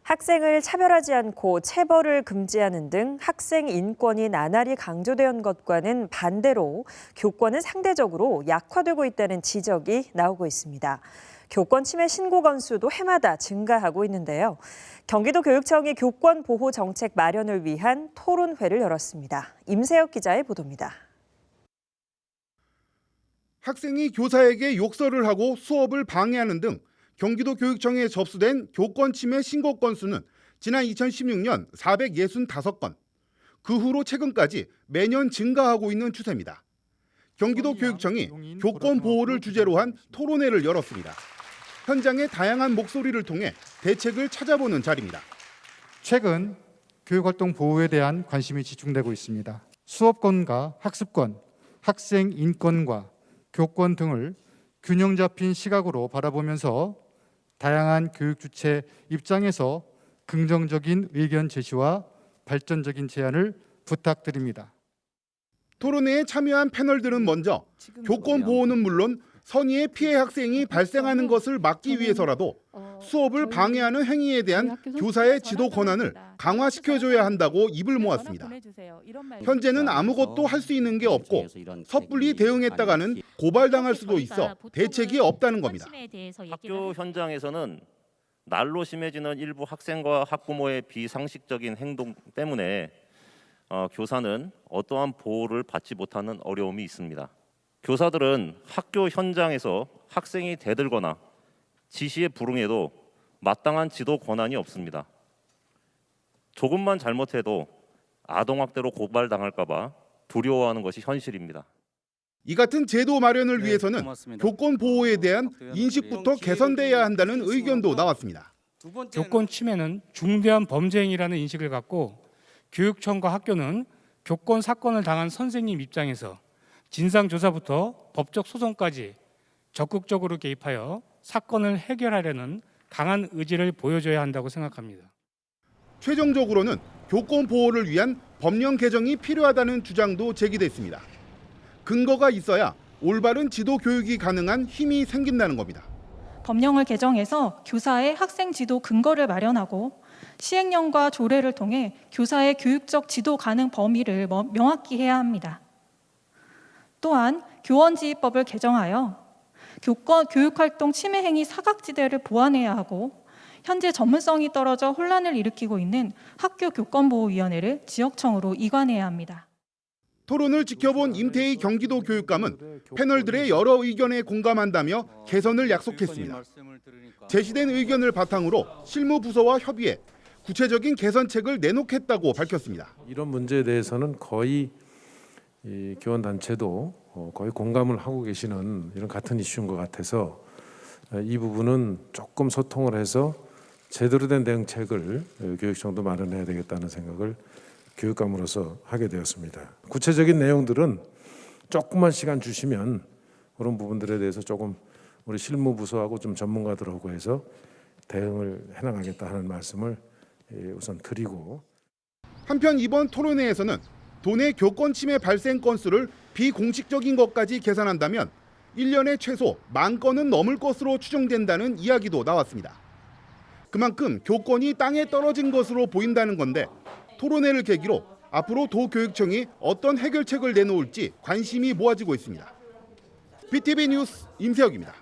학생을 차별하지 않고 체벌을 금지하는 등 학생 인권이 나날이 강조된 것과는 반대로 교권은 상대적으로 약화되고 있다는 지적이 나오고 있습니다. 교권 침해 신고 건수도 해마다 증가하고 있는데요. 경기도 교육청이 교권 보호 정책 마련을 위한 토론회를 열었습니다. 임세혁 기자의 보도입니다. 학생이 교사에게 욕설을 하고 수업을 방해하는 등 경기도 교육청에 접수된 교권 침해 신고 건수는 지난 2016년 465건, 그 후로 최근까지 매년 증가하고 있는 추세입니다. 경기도 교육청이 교권 보호를 주제로 한 토론회를 열었습니다. 현장의 다양한 목소리를 통해 대책을 찾아보는 자리입니다. 최근 교육활동 보호에 대한 관심이 집중되고 있습니다. 수업권과 학습권, 학생 인권과 교권 등을 균형 잡힌 시각으로 바라보면서 다양한 교육 주체 입장에서 긍정적인 의견 제시와 발전적인 제안을 부탁드립니다. 토론회에 참여한 패널들은 먼저 교권 보호는 물론 선의의 피해 학생이 발생하는 것을 막기 위해서라도 수업을 방해하는 행위에 대한 교사의 지도 권한을 강화시켜줘야 한다고 입을 모았습니다. 현재는 아무것도 할 수 있는 게 없고 섣불리 대응했다가는 고발당할 수도 있어 대책이 없다는 겁니다. 학교 현장에서는 날로 심해지는 일부 학생과 학부모의 비상식적인 행동 때문에 교사는 어떠한 보호를 받지 못하는 어려움이 있습니다. 교사들은 학교 현장에서 학생이 대들거나 지시에 불응해도 마땅한 지도 권한이 없습니다. 조금만 잘못해도 아동학대로 고발당할까 봐 두려워하는 것이 현실입니다. 이 같은 제도 마련을 위해서는 교권 보호에 대한 인식부터 개선돼야 한다는 의견도 나왔습니다. 교권 침해는 중대한 범죄 행위라는 인식을 갖고 교육청과 학교는 교권 사건을 당한 선생님 입장에서 진상조사부터 법적 소송까지 적극적으로 개입하여 사건을 해결하려는 강한 의지를 보여줘야 한다고 생각합니다. 최종적으로는 교권 보호를 위한 법령 개정이 필요하다는 주장도 제기됐습니다. 근거가 있어야 올바른 지도 교육이 가능한 힘이 생긴다는 겁니다. 법령을 개정해서 교사의 학생 지도 근거를 마련하고 시행령과 조례를 통해 교사의 교육적 지도 가능 범위를 명확히 해야 합니다. 또한 교원지휘법을 개정하여 교육활동 침해 행위 사각지대를 보완해야 하고 현재 전문성이 떨어져 혼란을 일으키고 있는 학교교권보호위원회를 지역청으로 이관해야 합니다. 토론을 지켜본 임태희 경기도 교육감은 패널들의 여러 의견에 공감한다며 개선을 약속했습니다. 제시된 의견을 바탕으로 실무부서와 협의해 구체적인 개선책을 내놓겠다고 밝혔습니다. 이런 문제에 대해서는 거의 이 교원단체도 거의 공감을 하고 계시는 이런 같은 이슈인 것 같아서 이 부분은 조금 소통을 해서 제대로 된 대응책을 교육청도 마련해야 되겠다는 생각을 교육감으로서 하게 되었습니다. 구체적인 내용들은 조금만 시간 주시면 그런 부분들에 대해서 조금 우리 실무부서하고 좀 전문가들하고 해서 대응을 해나가겠다 하는 말씀을 우선 드리고. 한편 이번 토론회에서는 도내 교권 침해 발생 건수를 비공식적인 것까지 계산한다면 1년에 최소 10,000건은 넘을 것으로 추정된다는 이야기도 나왔습니다. 그만큼 교권이 땅에 떨어진 것으로 보인다는 건데 토론회를 계기로 앞으로 도교육청이 어떤 해결책을 내놓을지 관심이 모아지고 있습니다. BTV 뉴스 임세혁입니다.